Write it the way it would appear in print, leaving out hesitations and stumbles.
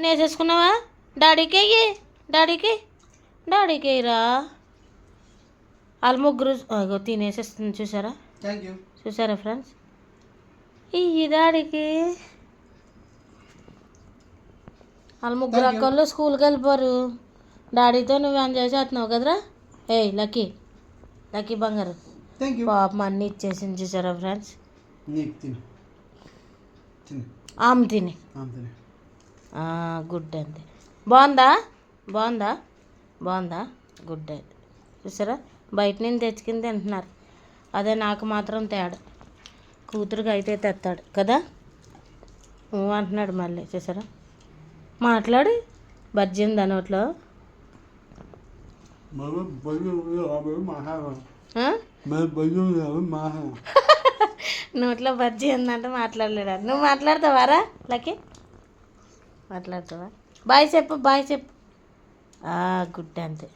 వేసేసుకున్నావా? డాడీకి వెయ్యి, డాడీకి రా. వాళ్ళ ముగ్గురు అగో తినేసేస్తుంది, చూసారా? చూసారా ఫ్రెండ్స్? ఇయ్యి డాడీకి. వాళ్ళ ముగ్గురు అక్కళ్ళు స్కూల్కి వెళ్ళిపోరు. డాడీతో నువ్వు ఎంజాయ్ చేస్తున్నావు కదరా. ఏయ్ లక్కీ బంగారు, పాపం అన్నీ ఇచ్చేసింది, చూసారా ఫ్రెండ్స్? ఆమె తిని గుడ్ అంతే. బాగుందా గుడ్ అది. చూసారా, బయట నుంచి తెచ్చుకుని తింటున్నారు. అదే నాకు మాత్రం తేడా. కూతురుకి అయితే తెస్తాడు కదా అంటున్నాడు మళ్ళీ. చూసారా, మాట్లాడి బజ్జీ ఉందా నోట్లో? నోట్లో బజ్జీ ఉందంటే మాట్లాడలేడా? నువ్వు మాట్లాడతావారా లక్కీ? మాట్లాడతావా? బాయ్ చెప్పు గుడ్ అంతే.